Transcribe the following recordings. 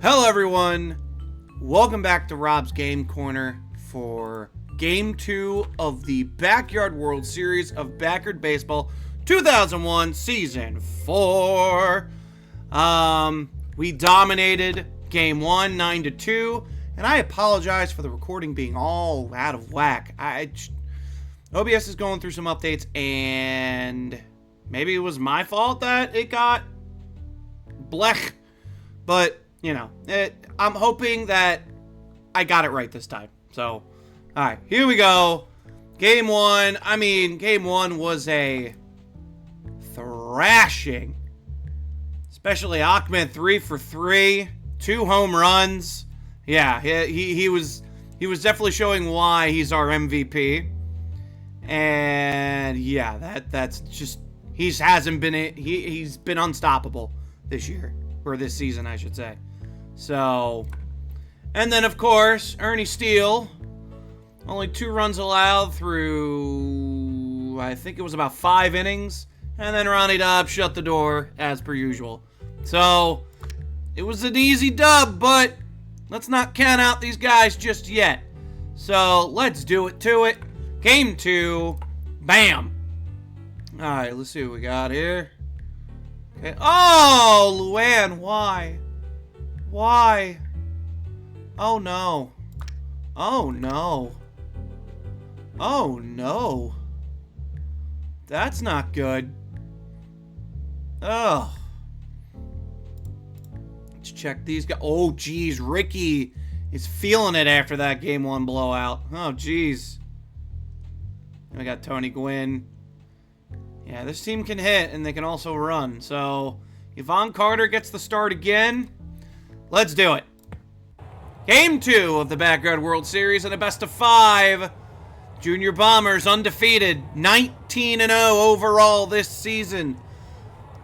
Hello everyone, welcome back to Rob's Game Corner for Game 2 of the Backyard World Series of Backyard Baseball 2001 Season 4. We dominated Game 1, 9-2, and I apologize for the recording being all out of whack. OBS is going through some updates, and maybe it was my fault that it got blech, but you know, I'm hoping that I got it right this time. So, alright, here we go. Game 1. Game 1 was a thrashing. Especially Ahmed, 3 for 3. 2 home runs. Yeah, he was definitely showing why he's our MVP. And yeah, that's just he's been unstoppable this year, or this season I should say. So, and then of course, Ernie Steele, only 2 runs allowed through, I think it was about 5 innings, and then Ronnie Dobbs shut the door as per usual. So, it was an easy dub, but let's not count out these guys just yet. So, let's do it to it. Game 2, bam. Alright, let's see what we got here. Okay. Oh, Luann, why? Why? Oh no. Oh no. Oh no. That's not good. Ugh. Let's check these guys. Oh geez, Ricky is feeling it after that Game 1 blowout. Oh geez. We got Tony Gwynn. Yeah, this team can hit and they can also run. So, Yvonne Carter gets the start again. Let's do it. Game 2 of the Backyard World Series and a best of 5. Junior Bombers undefeated, 19-0 overall this season.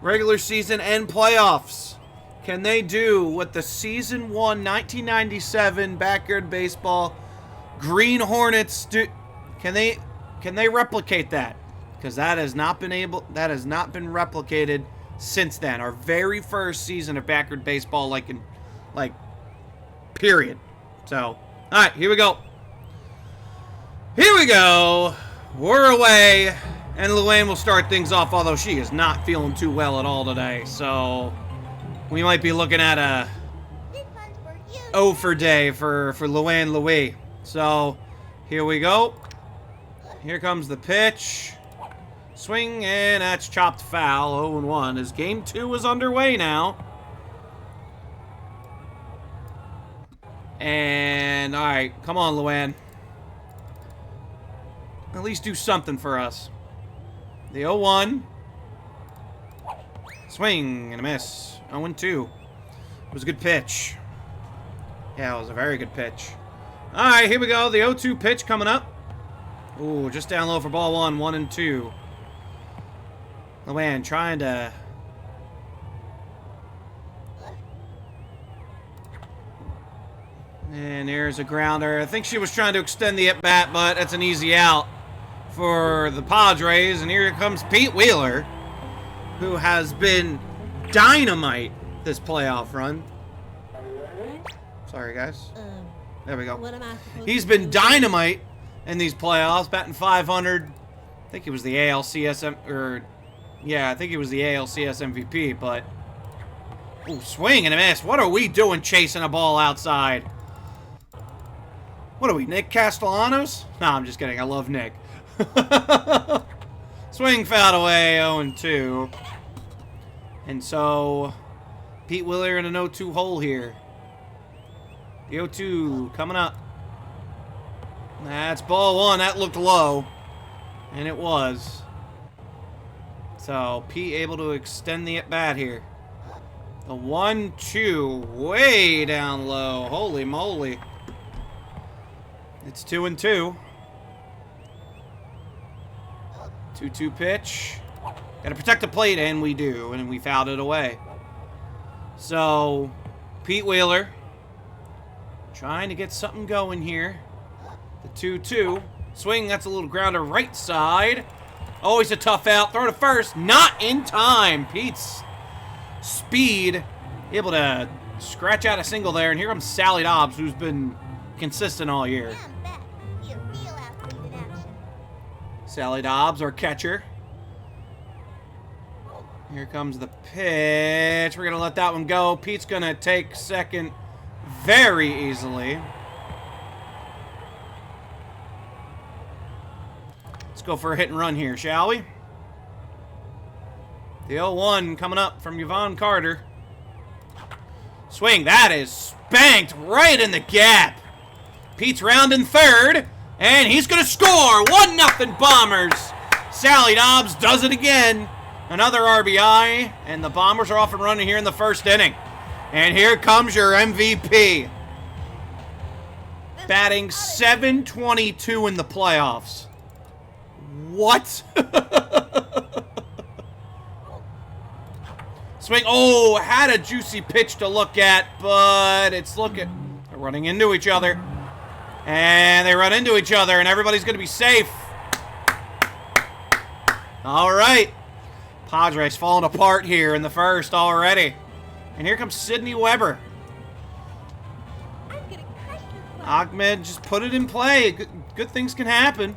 Regular season and playoffs. Can they do what the Season 1 1997 Backyard Baseball Green Hornets do? Can they replicate that? Because that has not been replicated since then. Our very first season of Backyard Baseball, period. So, alright, here we go. Here we go. We're away. And Luann will start things off, although she is not feeling too well at all today. So, we might be looking at a O for day for Luann Louie. So, here we go. Here comes the pitch. Swing, and that's chopped foul. 0-1 as Game 2 is underway now. And, alright, come on, Luann. At least do something for us. The 0-1. Swing and a miss. 0-2. It was a good pitch. Yeah, it was a very good pitch. Alright, here we go. The 0-2 pitch coming up. Ooh, just down low for ball 1. 1-2. Luann trying to... And there's a grounder. I think she was trying to extend the at-bat, but that's an easy out for the Padres. And here comes Pete Wheeler, who has been dynamite this playoff run. Sorry, guys. There we go. He's been dynamite in these playoffs, batting .500. I think he was the ALCS, I think he was the ALCS MVP, but... Ooh, swing and a miss. What are we doing chasing a ball outside? What are we, Nick Castellanos? No, I'm just kidding. I love Nick. Swing fouled away, 0-2. And so, Pete Wheeler in an 0-2 hole here. The 0-2 coming up. That's ball 1. That looked low. And it was. So, Pete able to extend the at-bat here. The 1-2 way down low. Holy moly. It's 2-2. 2-2 pitch. Gotta protect the plate, and we do. And we fouled it away. So, Pete Wheeler trying to get something going here. The 2-2. Swing, that's a little grounder right side. Always a tough out. Throw to first. Not in time. Pete's speed able to Scratch out a single there, and here comes Sally Dobbs, who's been consistent all year. Sally Dobbs, our catcher. Here comes the pitch. We're going to let that one go. Pete's going to take second very easily. Let's go for a hit and run here, shall we? The 0-1 coming up from Yvonne Carter. Swing. That is spanked right in the gap. Pete's rounding third, and he's going to score. 1-0 Bombers. Sally Dobbs does it again. Another RBI, and the Bombers are off and running here in the first inning. And here comes your MVP. Batting .722 in the playoffs. What? Swing. Oh, had a juicy pitch to look at, but it's looking. They're running into each other. And they run into each other, and everybody's going to be safe. All right. Padres falling apart here in the first already. And here comes Sydney Weber. Ahmed just put it in play. Good things can happen.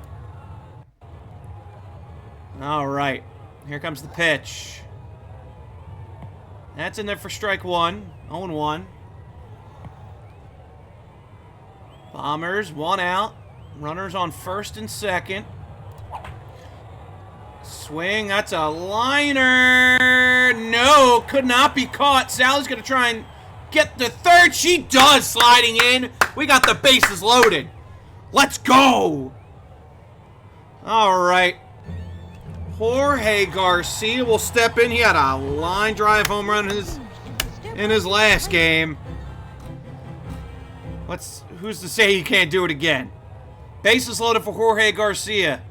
All right. Here comes the pitch. That's in there for strike one. 0-1. Bombers, 1 out. Runners on first and second. Swing, that's a liner. No, could not be caught. Sally's going to try and get the third. She does, sliding in. We got the bases loaded. Let's go. All right. Jorge Garcia will step in. He had a line drive home run in his last game. Who's to say he can't do it again? Bases loaded for Jorge Garcia.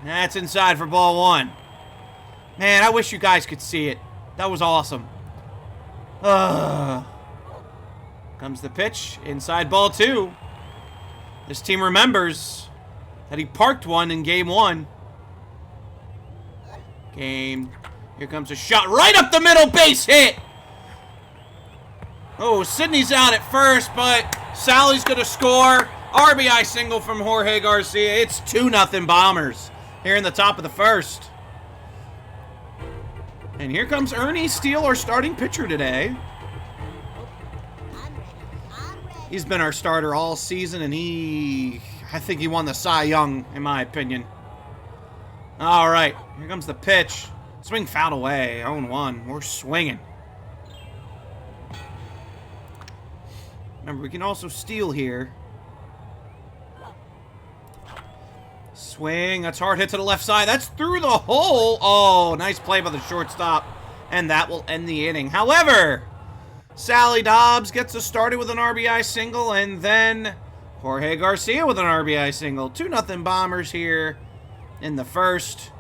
That's inside for ball one. Man, I wish you guys could see it. That was awesome. Comes the pitch. Inside ball two. This team remembers that he parked one in game one. Here comes a shot right up the middle, base hit. Oh, Sydney's out at first, but Sally's going to score. RBI single from Jorge Garcia. It's 2-0 Bombers here in the top of the first. And here comes Ernie Steele, our starting pitcher today. He's been our starter all season, and I think he won the Cy Young, in my opinion. All right, here comes the pitch. Swing fouled away, 0-1. We're swinging. Remember, we can also steal here. Swing, that's hard hit to the left side. That's through the hole. Oh, nice play by the shortstop. And that will end the inning. However, Sally Dobbs gets us started with an RBI single, and then Jorge Garcia with an RBI single. 2-0 Bombers here in the first.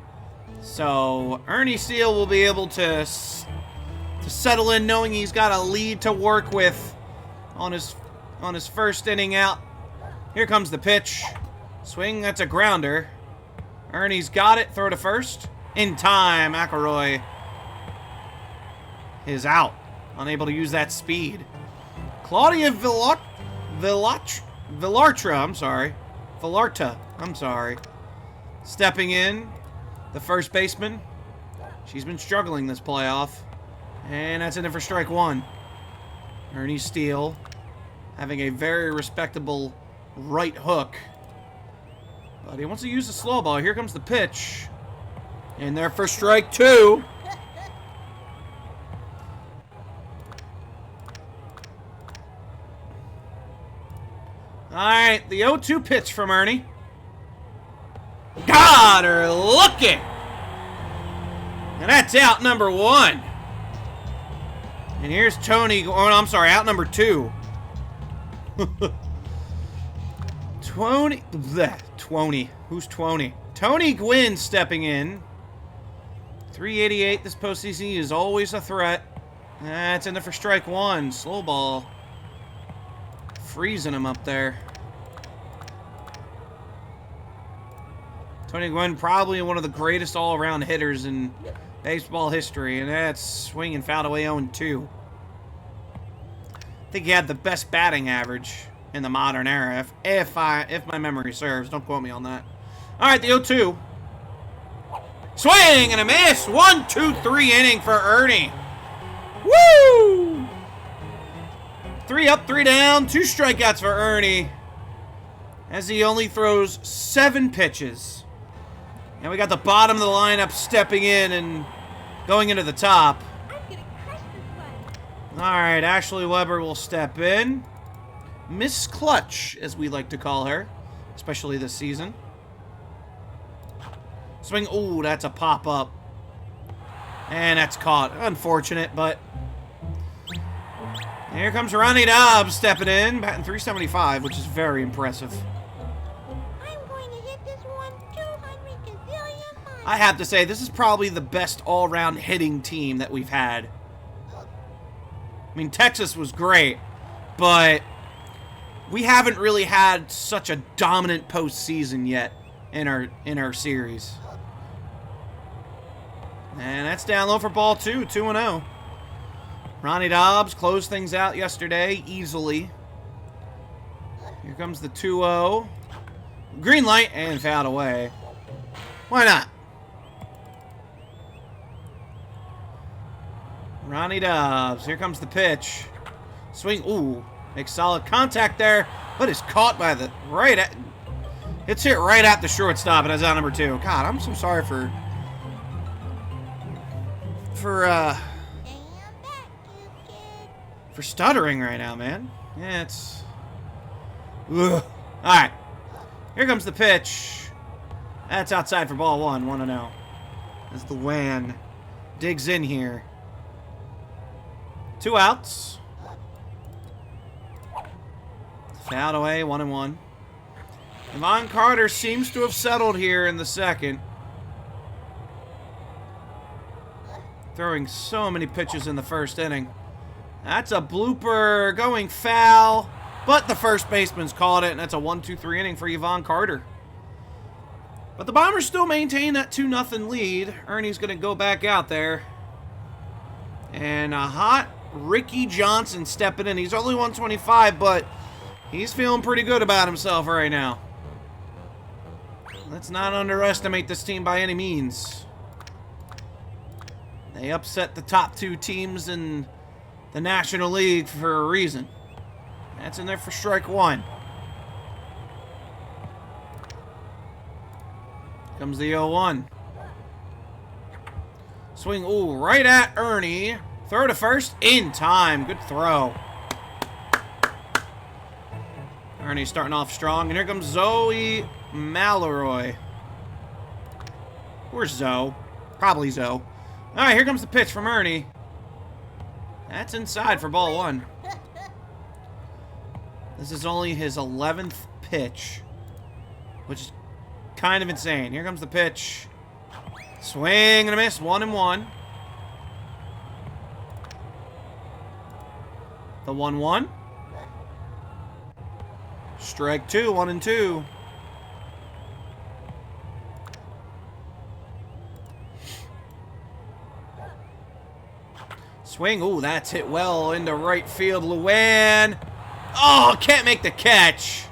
So Ernie Steele will be able to settle in knowing he's got a lead to work with on his first inning out. Here comes the pitch. Swing, that's a grounder. Ernie's got it. Throw to first. In time, McElroy is out. Unable to use that speed. Claudia Villarta, I'm sorry. Stepping in, the first baseman. She's been struggling this playoff. And that's in there for strike one. Ernie Steele having a very respectable right hook. But he wants to use the slow ball. Here comes the pitch. In there for strike two. Alright, the 0-2 pitch from Ernie. Got her looking. And that's out number one. And here's Tony. Oh, I'm sorry, out number two. Who's 20? Tony Gwynn stepping in. 388 this postseason. He is always a threat. That's in there for strike one. Slow ball. Freezing him up there. Tony Gwynn, probably one of the greatest all-around hitters in baseball history, and that's swinging fouled away 0-2. I think he had the best batting average in the modern era, if my memory serves. Don't quote me on that. All right, the 0-2. Swing and a miss. 1-2-3 inning for Ernie. Woo! 3 up, 3 down, 2 strikeouts for Ernie, as he only throws 7 pitches. And we got the bottom of the lineup stepping in and going into the top. All right, Ashley Weber will step in. Miss Clutch, as we like to call her, especially this season. Swing. Ooh, that's a pop-up. And that's caught. Unfortunate, but... Here comes Ronnie Dobbs stepping in, batting .375, which is very impressive. I'm going to hit this one 200 gazillion times. I have to say, this is probably the best all-round hitting team that we've had. I mean, Texas was great, but we haven't really had such a dominant postseason yet in our series. And that's down low for ball 2, 2-0. Ronnie Dobbs closed things out yesterday easily. Here comes the 2-0. Green light and fouled away. Why not? Ronnie Dobbs. Here comes the pitch. Swing. Ooh. Makes solid contact there, but is caught by the right at... It's hit right at the shortstop, and it's out number 2. God, I'm so sorry for stuttering right now, man. Yeah, it's... Ugh. Alright. Here comes the pitch. That's outside for ball 1, 1-0. As the Wan digs in here. 2 outs. Fouled away, 1-1. Yvonne Carter seems to have settled here in the second. Throwing so many pitches in the first inning. That's a blooper going foul, but the first baseman's called it, and that's a 1-2-3 inning for Yvonne Carter. But the Bombers still maintain that 2-0 lead. Ernie's going to go back out there. And a hot Ricky Johnson stepping in. He's only 125, but he's feeling pretty good about himself right now. Let's not underestimate this team by any means. They upset the top 2 teams in the National League for a reason. That's in there for strike 1. Comes the 0-1. Swing, ooh, right at Ernie. Throw to first, in time. Good throw. Ernie's starting off strong, and here comes Zoe Mallory. Where's Zoe? Probably Zoe. All right, here comes the pitch from Ernie. That's inside for ball 1. This is only his 11th pitch, which is kind of insane. Here comes the pitch. Swing and a miss, 1-1. The 1-1. Strike 2, 1-2. Swing. Ooh, that's hit well into right field. Luann. Oh, can't make the catch.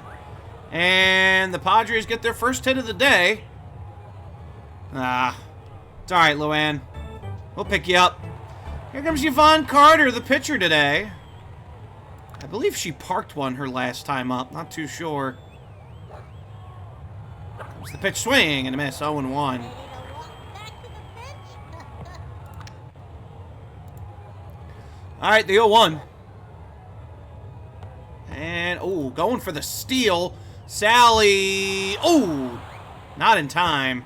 And the Padres get their first hit of the day. It's all right, Luann. We'll pick you up. Here comes Yvonne Carter, the pitcher today. I believe she parked one her last time up. Not too sure. Comes the pitch, swing and a miss. 0-1. All right, the 0-1. And, oh, going for the steal. Sally. Oh, not in time.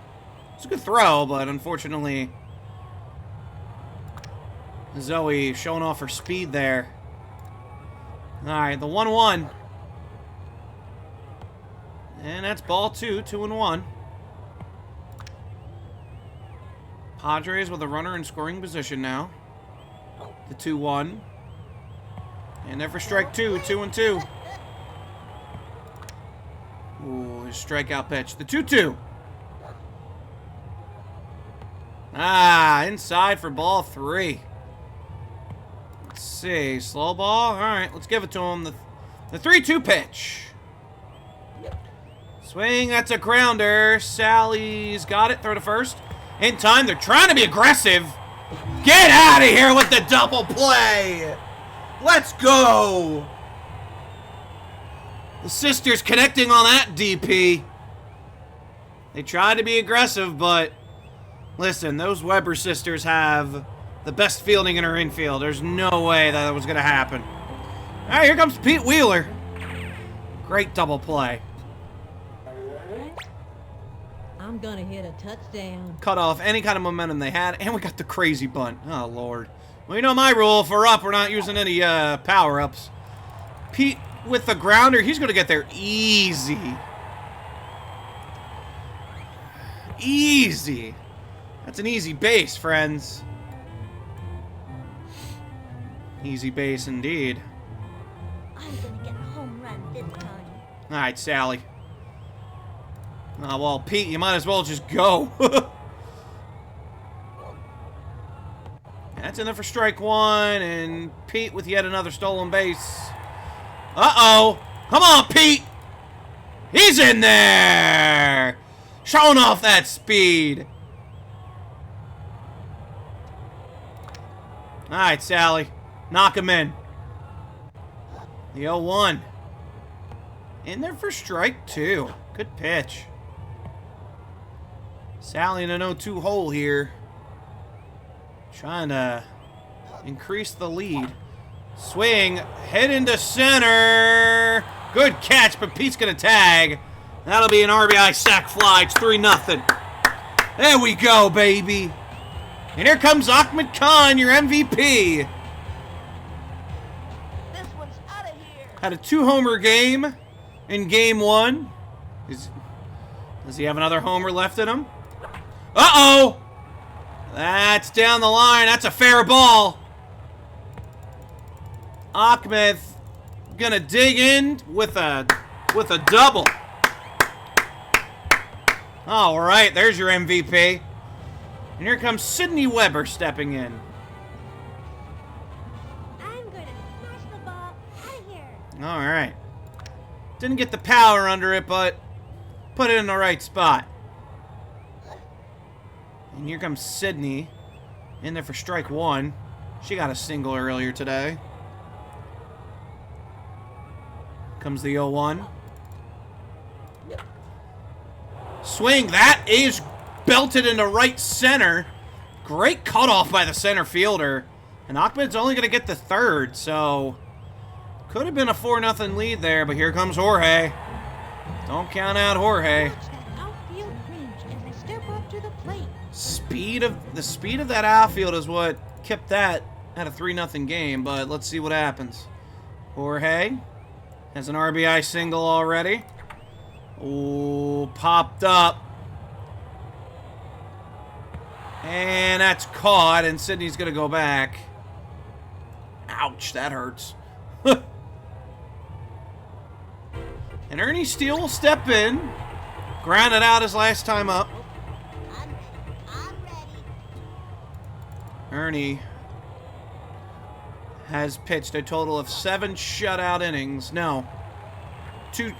It's a good throw, but unfortunately, Zoe showing off her speed there. All right, the 1-1. And that's ball 2, 2-1. Padres with a runner in scoring position now. The 2-1. And there for strike 2, 2-2. Ooh, his strikeout pitch. The 2-2. Ah, inside for ball 3. Let's see. Slow ball. All right, let's give it to him. The 3-2 pitch. Swing. That's a grounder. Sally's got it. Throw to first. In time. They're trying to be aggressive. Get out of here with the double play. Let's go. The sisters connecting on that DP. They tried to be aggressive, but listen, those Weber sisters have the best fielding in her infield. There's no way that was going to happen. All right, here comes Pete Wheeler. Great double play. I'm gonna hit a touchdown. Cut off any kind of momentum they had, and we got the crazy bunt. Oh, Lord. Well, you know my rule. If we're up, we're not using any power-ups. Pete with the grounder, he's going to get there easy. Easy. That's an easy base, friends. Easy base indeed. I'm gonna get a home run this time. All right, Sally. Oh, well, Pete, you might as well just go. That's in there for strike 1, and Pete with yet another stolen base. Uh-oh. Come on, Pete. He's in there. Showing off that speed. All right, Sally. Knock him in. The 0-1. In there for strike 2. Good pitch. Sally in an 0-2 hole here. Trying to increase the lead. Swing. Head into center. Good catch, but Pete's going to tag. That'll be an RBI sac fly. It's 3-0. There we go, baby. And here comes Ahmed Khan, your MVP. This one's out of here. Had a 2-homer game in game 1. Does he have another homer left in him? Uh-oh! That's down the line. That's a fair ball. Ahmed gonna dig in with a double. All right, there's your MVP. And here comes Sydney Weber stepping in. I'm gonna smash the ball out of here. All right. Didn't get the power under it, but put it in the right spot. And here comes Sydney in there for strike 1. She got a single earlier today. Comes the 0-1. Swing. That is belted into right center. Great cutoff by the center fielder. And Ahmed's only going to get the third, so could have been a 4-0 lead there, but here comes Jorge. Don't count out Jorge. Watch that outfield cringe as I step up to the plate. The speed of that outfield is what kept that at a 3-0 game, but let's see what happens. Jorge has an RBI single already. Ooh, popped up. And that's caught, and Sydney's going to go back. Ouch, that hurts. And Ernie Steele will step in. Grounded out his last time up. I'm ready. Ernie has pitched a total of 7 shutout innings. No. 2.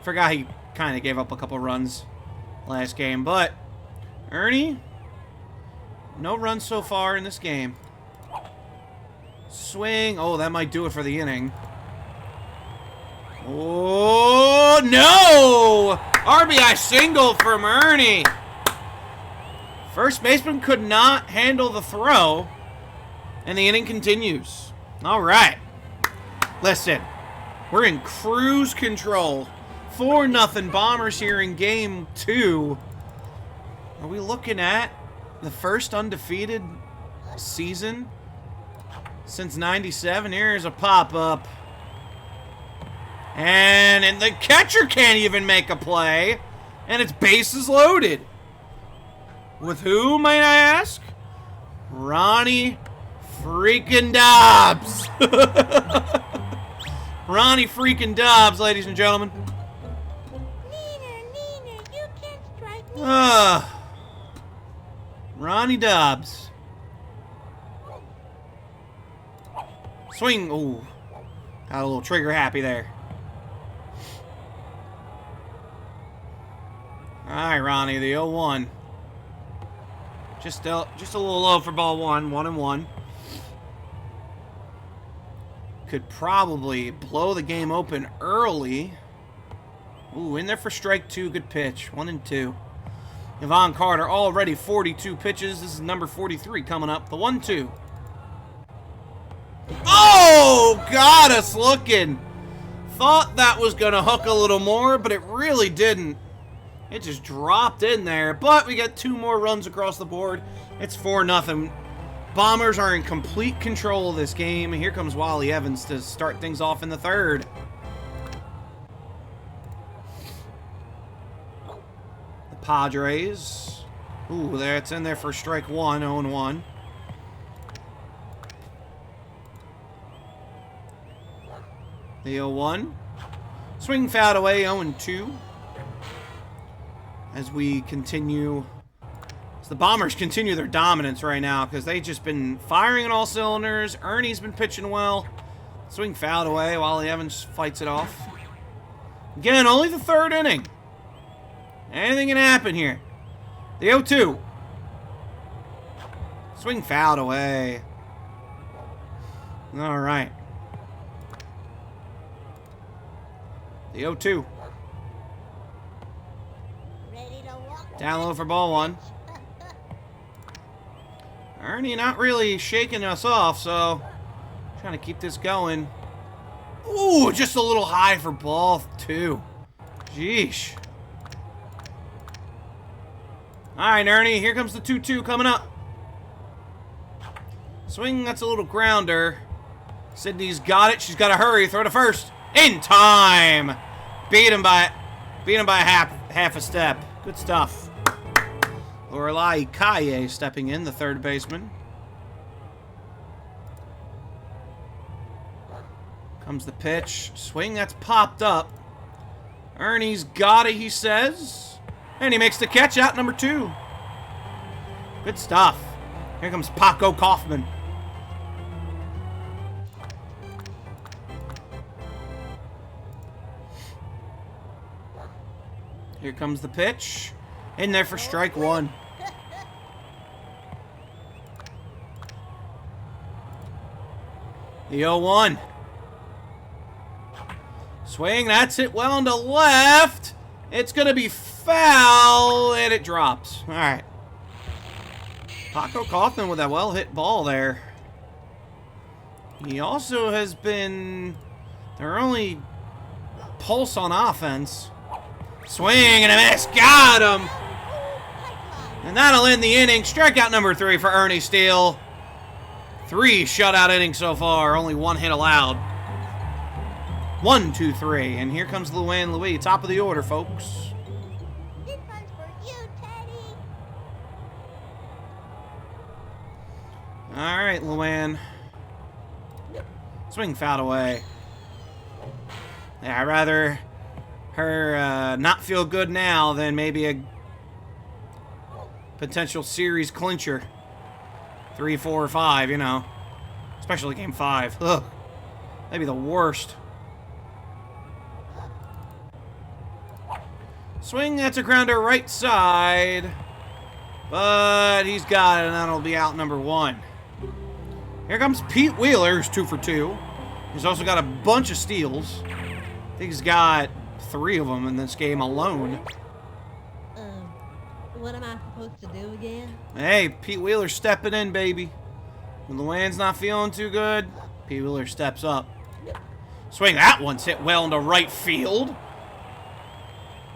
Forgot he kind of gave up a couple runs last game. But Ernie, no runs so far in this game. Swing. Oh, that might do it for the inning. Oh, no! RBI single from Ernie. First baseman could not handle the throw, and the inning continues. All right. Listen, we're in cruise control. 4-0 Bombers here in game 2. Are we looking at the first undefeated season since '97? Here's a pop-up. And the catcher can't even make a play. And it's bases loaded. With who, might I ask? Ronnie freaking Dobbs. Ronnie freaking Dobbs, ladies and gentlemen. Neener, you can't strike me. Ronnie Dobbs. Swing. Ooh. Got a little trigger happy there. Alright, Ronnie, the 0-1. Just a little low for ball one. 1-1. Could probably blow the game open early. Ooh, in there for strike 2. Good pitch. 1-2. Yvonne Carter already 42 pitches. This is number 43 coming up. The 1-2. Oh, got us looking. Thought that was going to hook a little more, but it really didn't. It just dropped in there. But we got 2 more runs across the board. It's 4-0. Bombers are in complete control of this game. Here comes Wally Evans to start things off in the 3rd. The Padres. Ooh, that's in there for strike 1, 0-1. The 0-1. Swing fouled away, 0-2. As we continue, as the Bombers continue their dominance right now, because they've just been firing on all cylinders. Ernie's been pitching well. Swing fouled away. Wally Evans fights it off. Again, only the 3rd inning. Anything can happen here. The 0-2. Swing fouled away. All right. The 0-2. Down low for ball 1. Ernie not really shaking us off, so trying to keep this going. Ooh, just a little high for ball 2. Jeesh. All right, Ernie, here comes the 2-2 coming up. Swing, that's a little grounder. Sydney's got it. She's got to hurry. Throw to first. In time. Beat him by half a step. Good stuff. Lorelai Kaye stepping in, the 3rd baseman. Comes the pitch. Swing, that's popped up. Ernie's got it, he says. And he makes the catch out, number 2. Good stuff. Here comes Paco Kaufman. Here comes the pitch. In there for strike 1. The 0-1. Swing, that's it well into left. It's going to be foul, and it drops. All right. Paco Kaufman with that well-hit ball there. He also has been their only pulse on offense. Swing and a miss. Got him. And that'll end the inning. Strikeout number 3 for Ernie Steele. 3 shutout innings so far. Only 1 hit allowed. 1, 2, 3. And here comes Luann Louis. Top of the order, folks. This one's for you, Teddy. All right, Luann. Swing fouled away. Yeah, I'd rather her not feel good now than maybe a potential series clincher. 3, 4, or 5, you know. Especially game 5. Ugh. That'd be the worst. Swing, that's a grounder right side. But he's got it, and that'll be out number 1. Here comes Pete Wheeler, who's 2 for 2. He's also got a bunch of steals. I think he's got 3 of them in this game alone. What am I supposed to do again? Hey, Pete Wheeler stepping in, baby. When Luann's not feeling too good, Pete Wheeler steps up. Swing, that one's hit well into right field.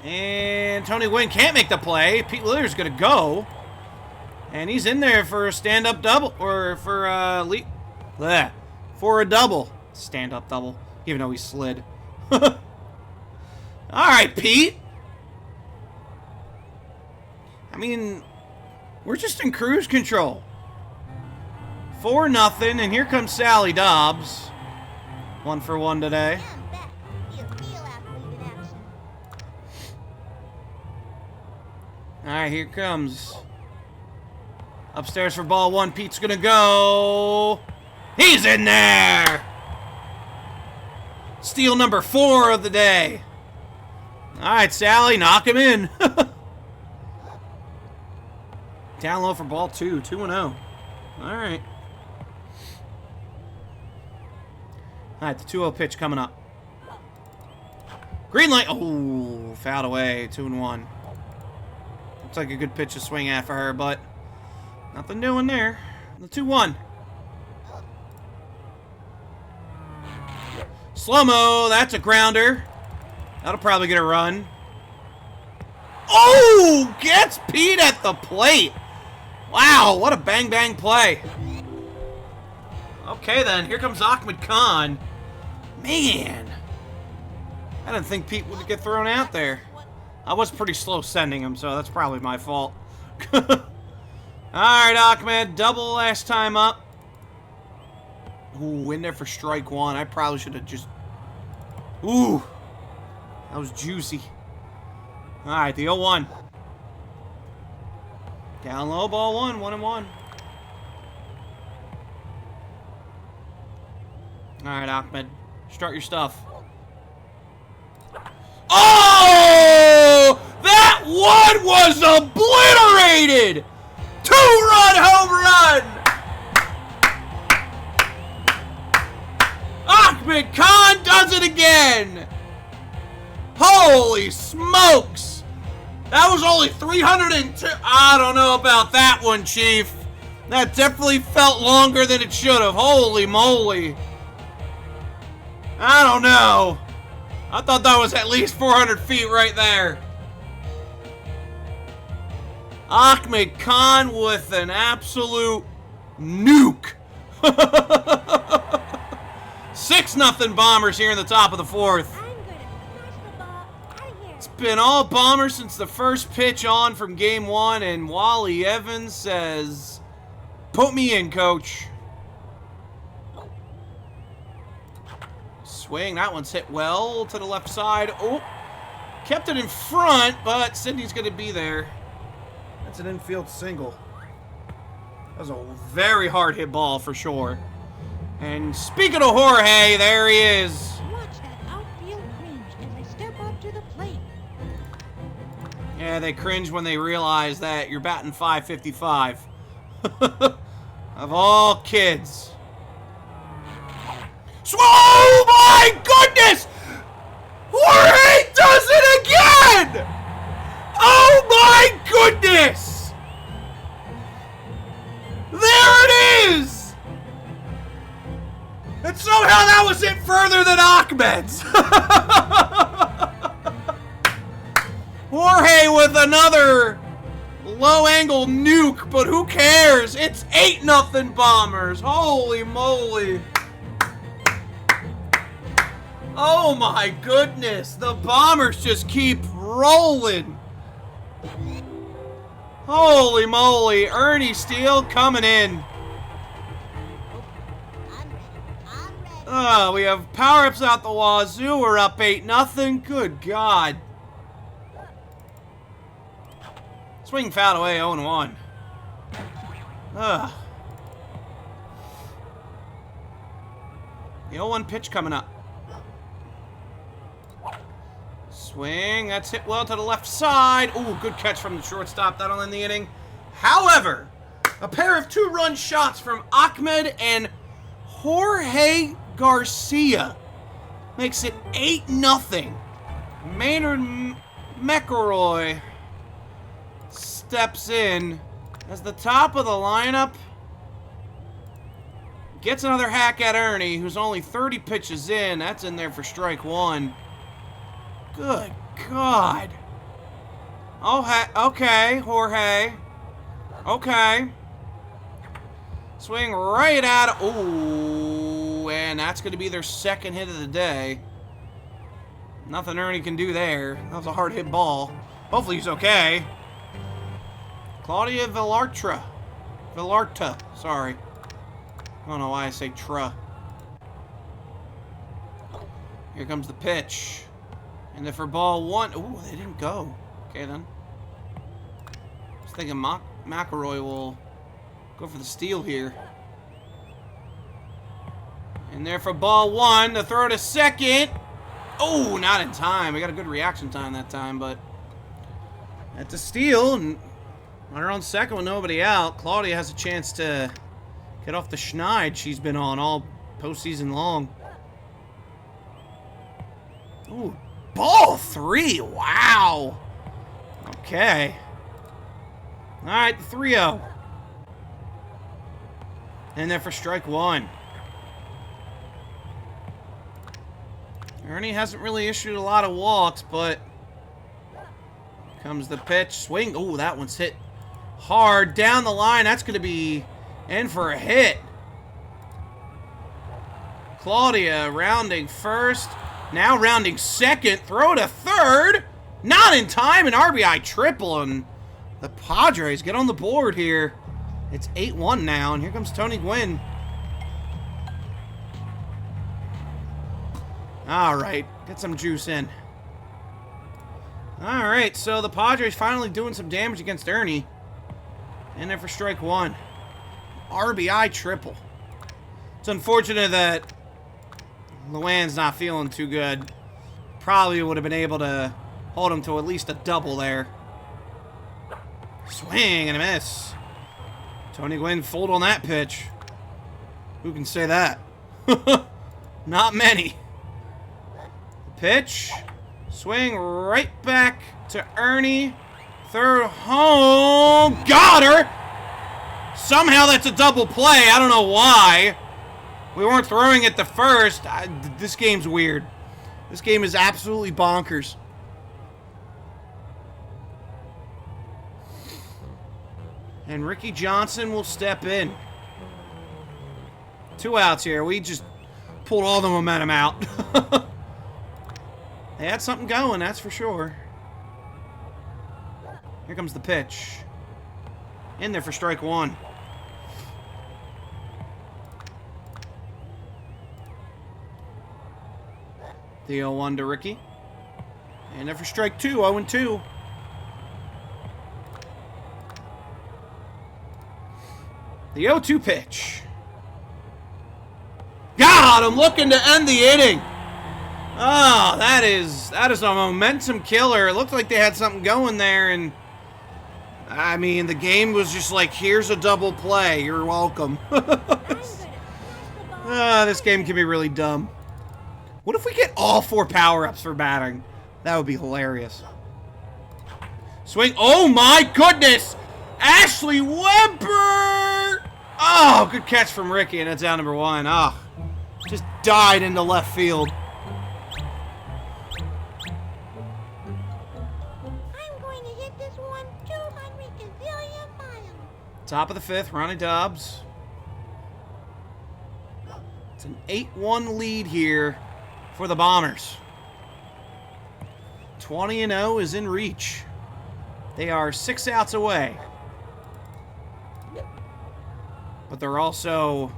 And Tony Gwynn can't make the play. Pete Wheeler's going to go. And he's in there for a stand-up double. Or for for a double. Stand-up double. Even though he slid. All right, Pete. I mean, we're just in cruise control. 4-0, and here comes Sally Dobbs. 1 for 1 today. I'm back. Your field athlete in action. All right, here comes Upstairs for ball one. Pete's gonna go. He's in there! Steal number 4 of the day. Alright, Sally, knock him in. Down low for ball 2. 2-0. Alright. Alright, the 2-0 pitch coming up. Green light. Oh, fouled away. 2-1. Looks like a good pitch to swing at for her, but nothing doing there. The 2-1. Slow-mo. That's a grounder. That'll probably get a run. Oh! Gets Pete at the plate. Wow, what a bang-bang play. Okay, then. Here comes Ahmed Khan. Man. I didn't think Pete would get thrown out there. I was pretty slow sending him, so that's probably my fault. Alright, Ahmed. Double last time up. Ooh, in there for strike 1. I probably should have just... Ooh. That was juicy. Alright, the 0-1. Down low, ball 1. 1-1. Alright, Ahmed. Start your stuff. Oh! That one was obliterated! 2-run home run! Ahmed Khan does it again! Holy smokes! That was only 302. I don't know about that one, Chief. That definitely felt longer than it should have. Holy moly. I don't know. I thought that was at least 400 feet right there. Ahmed Khan with an absolute nuke. 6-0 Bombers here in the top of the 4th. It's been all Bombers since the first pitch on from game 1, and Wally Evans says, "Put me in, coach." Swing, that one's hit well to the left side. Oh, kept it in front, but Sydney's going to be there. That's an infield single. That was a very hard hit ball for sure. And speaking of Jorge, there he is. Watch that outfield cringe as they step up to the plate. Yeah, they cringe when they realize that you're batting .555. Of all kids. Oh my goodness! Jorge does it again! Oh my goodness! There it is! And somehow that was hit further than Ahmed's. Jorge with another low-angle nuke, but who cares? It's 8-0 Bombers. Holy moly. Oh my goodness. The Bombers just keep rolling. Holy moly. Ernie Steele coming in. We have power-ups out the wazoo. We're up 8-0. Good God. Swing foul away, 0-1. The 0-1 pitch coming up. Swing, that's hit well to the left side. Ooh, good catch from the shortstop. That'll end the inning. However, a pair of 2-run shots from Ahmed and Jorge Garcia makes it 8-0. Maynard McElroy steps in as the top of the lineup. Gets another hack at Ernie, who's only 30 pitches in. That's in there for strike 1. Good God. Oh, okay, Jorge. Okay. Swing right at it. Ooh, and that's going to be their second hit of the day. Nothing Ernie can do there. That was a hard hit ball. Hopefully he's okay. Claudia Villarta, sorry. I don't know why I say tra. Here comes the pitch. And then for ball 1, ooh, they didn't go. Okay, then. I was thinking McElroy will Go for the steal here. And there for ball 1. The throw to second. Oh, not in time. We got a good reaction time that time, but at the steal, and on her own second with nobody out, Claudia has a chance to get off the schneid she's been on all postseason long. Ooh, ball 3. Wow. Okay. All right, 3-0. And then for strike 1. Ernie hasn't really issued a lot of walks, but comes the pitch. Swing. Oh, that one's hit hard down the line. That's going to be in for a hit. Claudia rounding first. Now rounding second. Throw to third. Not in time. An RBI triple. And the Padres get on the board here. It's 8-1 now. And here comes Tony Gwynn. All right. Get some juice in. All right. So the Padres finally doing some damage against Ernie. And then for strike 1. RBI triple. It's unfortunate that Luann's not feeling too good. Probably would have been able to hold him to at least a double there. Swing and a miss. Tony Gwynn fooled on that pitch. Who can say that? Not many. Pitch. Swing right back to Ernie. Third home. Got her! Somehow that's a double play. I don't know why. We weren't throwing it to first. This game's weird. This game is absolutely bonkers. And Ricky Johnson will step in. 2 outs here. We just pulled all the momentum out. They had something going, that's for sure. Here comes the pitch. In there for strike 1. The 0-1 to Ricky. And there for strike 2, 0-2. The 0-2 pitch. God, I'm looking to end the inning. Oh, that is a momentum killer. It looked like they had something going there, and I mean, the game was just like, here's a double play. You're welcome. This game can be really dumb. What if we get all 4 power-ups for batting? That would be hilarious. Swing. Oh, my goodness. Ashley Weber. Oh, good catch from Ricky, and it's out number 1. Oh, just died into left field. I'm going to hit this one 200 gazillion miles. Top of the 5th, Ronnie Dobbs. It's an 8-1 lead here for the Bombers. 20-0 is in reach. They are 6 outs away. But they're also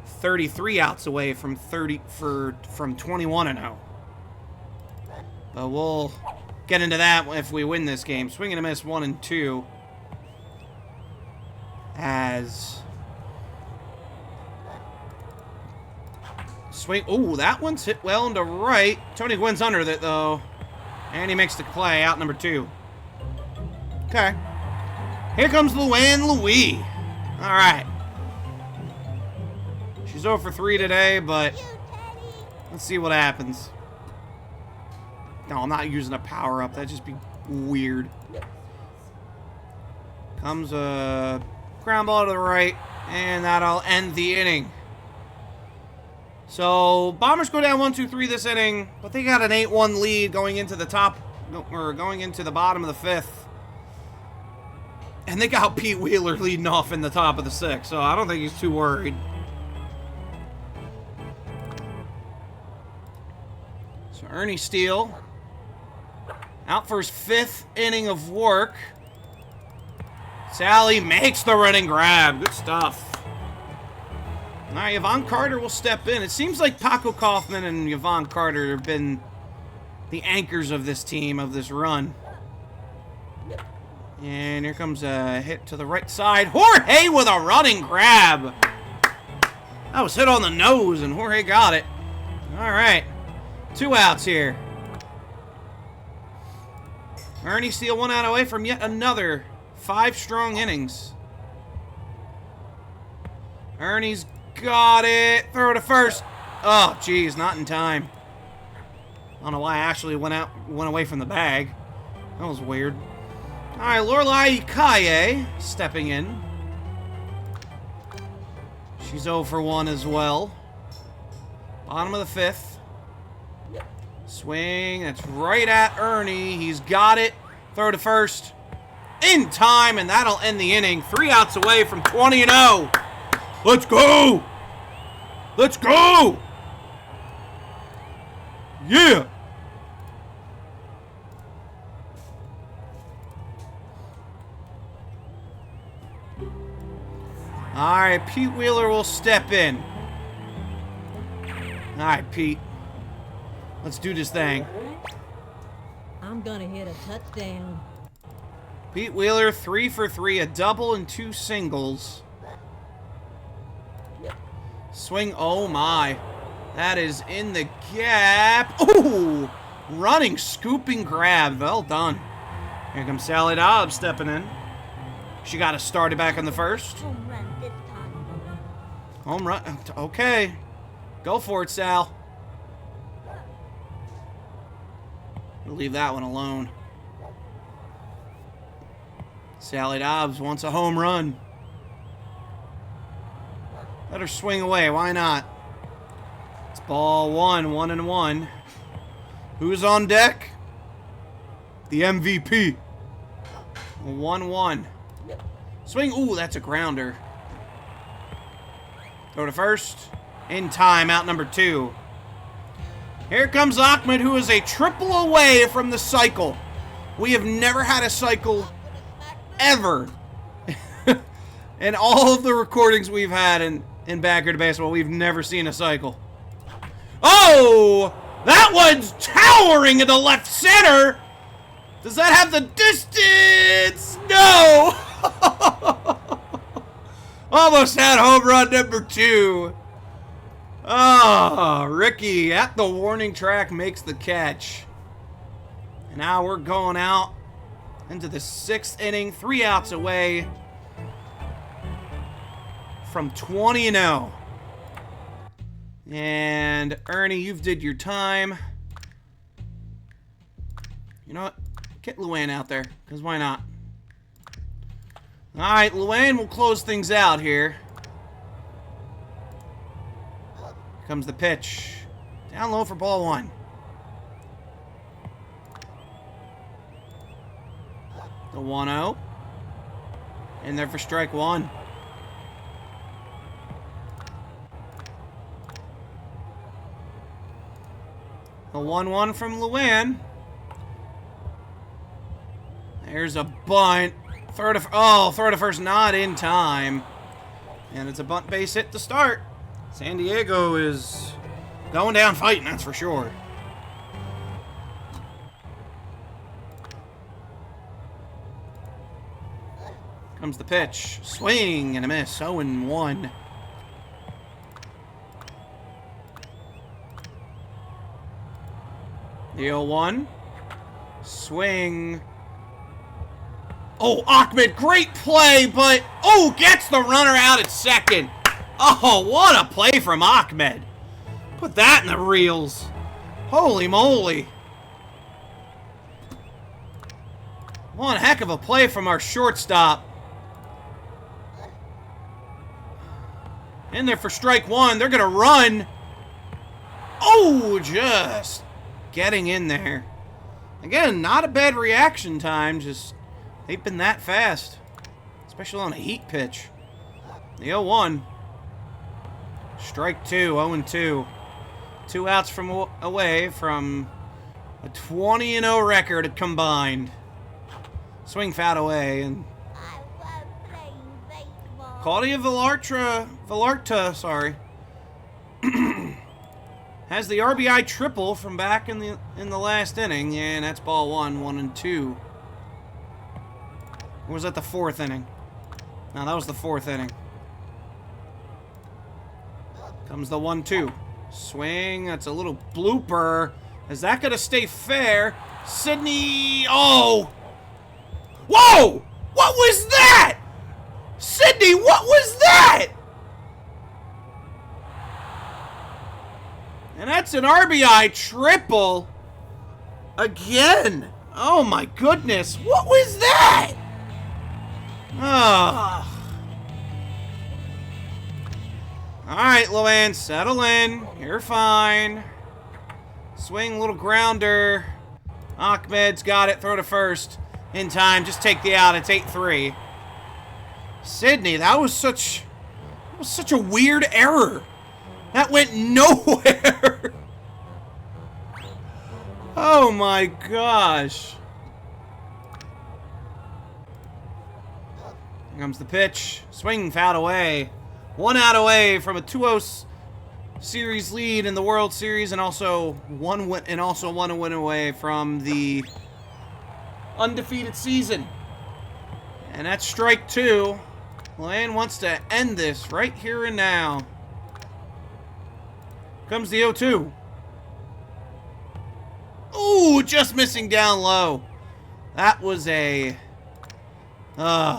33 outs away from 21-0. But we'll get into that if we win this game. Swing and a miss, 1 and 2. As swing. Oh, that one's hit well into right. Tony Gwynn's under it, though. And he makes the play, out number 2. Okay. Here comes Luann Louie. All right. She's 0 for 3 today, but let's see what happens. No, I'm not using a power-up. That'd just be weird. Comes a ground ball to the right, and that'll end the inning. So, Bombers go down 1-2-3 this inning, but they got an 8-1 lead going into the bottom of the 5th. And they got Pete Wheeler leading off in the top of the 6th, so I don't think he's too worried. So Ernie Steele out for his 5th inning of work. Sally makes the running grab. Good stuff. All right, Yvonne Carter will step in. It seems like Paco Kaufman and Yvonne Carter have been the anchors of this team, of this run. And here comes a hit to the right side. Jorge with a running grab. That was hit on the nose, and Jorge got it. All right. 2 outs here. Ernie Steele 1 out away from yet another 5 strong innings. Ernie's got it. Throw to first. Oh, geez, not in time. I don't know why Ashley went away from the bag. That was weird. All right, Lorelai Kaye stepping in. She's 0 for 1 as well. Bottom of the 5th. Swing. That's right at Ernie. He's got it. Throw to first. In time, and that'll end the inning. 3 outs away from 20-0. Let's go! Let's go! Yeah! Alright, Pete Wheeler will step in. Alright, Pete. Let's do this thing. I'm gonna hit a touchdown. Pete Wheeler, 3 for 3, a double and 2 singles. Swing, oh my. That is in the gap. Ooh! Running, scooping grab. Well done. Here comes Sally Dobbs stepping in. She got us started back on the first. Home run this time. Home run. Okay. Go for it, Sal. We'll leave that one alone. Sally Dobbs wants a home run. Let her swing away. Why not? It's ball 1, 1-1. Who's on deck? The MVP. 1-1. Swing. Ooh, that's a grounder. Go to first. In time, out number 2. Here comes Ahmed, who is a triple away from the cycle. We have never had a cycle ever. In all of the recordings we've had in Backyard Baseball, we've never seen a cycle. Oh! That one's towering into left center! Does that have the distance? No! Almost had home run number 2. Oh, Ricky at the warning track makes the catch. And now we're going out into the 6th inning, 3 outs away from 20-0. And Ernie, you've did your time. You know what? Get Luann out there, because why not? All right, Luann will close things out here. Here comes the pitch. Down low for ball 1. The 1-0. In there for strike 1. The 1-1 from Luann. There's a bunt. Throw to first, not in time. And it's a bunt base hit to start. San Diego is going down fighting, that's for sure. Comes the pitch. Swing and a miss. 0-1. The 0-1. Swing. Oh, Ahmed, great play, but, oh, gets the runner out at second. Oh, what a play from Ahmed. Put that in the reels. Holy moly. One heck of a play from our shortstop. In there for strike 1. They're going to run. Oh, just getting in there. Again, not a bad reaction time, just they've been that fast, especially on a heat pitch. The 0-1. Strike 2, 0-2. 2 outs from away from a 20-0 record combined. Swing foul away, and I love playing baseball. Claudia Villarta, sorry, has the RBI triple from back in the last inning, and that's ball 1, 1-2. Or was that the 4th inning? No, that was the 4th inning. Comes the 1-2. Swing. That's a little blooper. Is that going to stay fair? Sydney. Oh! Whoa! What was that? Sydney, what was that? And that's an RBI triple. Again. Oh my goodness. What was that? Oh. Alright, Luann, settle in. You're fine. Swing, little grounder. Ahmed's got it. Throw to first. In time. Just take the out. It's 8-3. Sydney, that was such a weird error. That went nowhere. Oh my gosh. Here comes the pitch. Swing, foul away. 1 out away from a 2-0 series lead in the World Series, and also one win away from the undefeated season. And that's strike 2. Luann wants to end this right here and now. Comes the 0-2. Ooh, just missing down low. That was a... it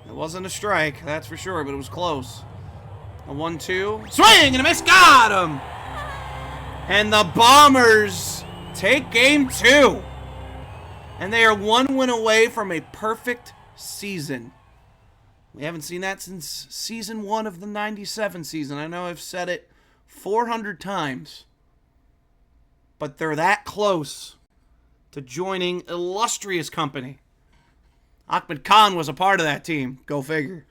wasn't a strike, that's for sure, but it was close. A 1-2. Swing and a miss. Got him! And the Bombers take game 2. And they are 1 win away from a perfect season. We haven't seen that since season 1 of the 97 season. I know I've said it 400 times. But they're that close to joining illustrious company. Ahmed Khan was a part of that team. Go figure.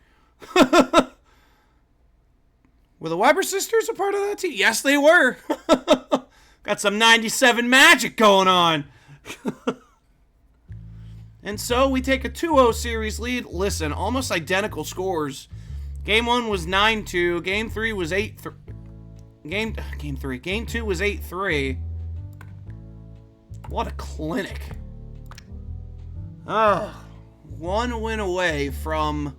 Were the Weber sisters a part of that team? Yes, they were. Got some 97 magic going on. And so we take a 2-0 series lead. Listen, almost identical scores. Game 1 was 9-2. Game 3 was 8-3. Game 2 was 8-3. What a clinic. Oh, 1 win away from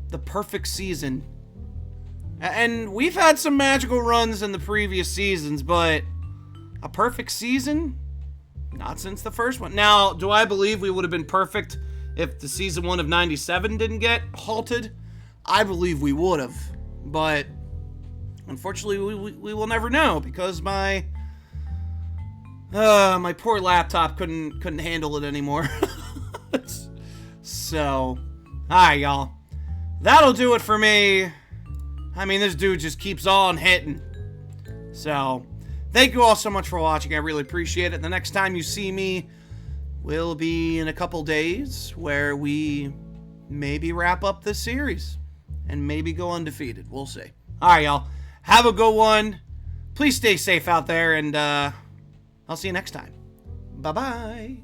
the perfect season. And we've had some magical runs in the previous seasons, but a perfect season? Not since the first one. Now, do I believe we would have been perfect if the season 1 of 97 didn't get halted? I believe we would have. But unfortunately, we will never know because my poor laptop couldn't handle it anymore. So, alright, y'all. That'll do it for me. I mean, this dude just keeps on hitting. So, thank you all so much for watching. I really appreciate it. The next time you see me will be in a couple days where we maybe wrap up this series and maybe go undefeated. We'll see. Alright, y'all. Have a good one. Please stay safe out there, and I'll see you next time. Bye-bye.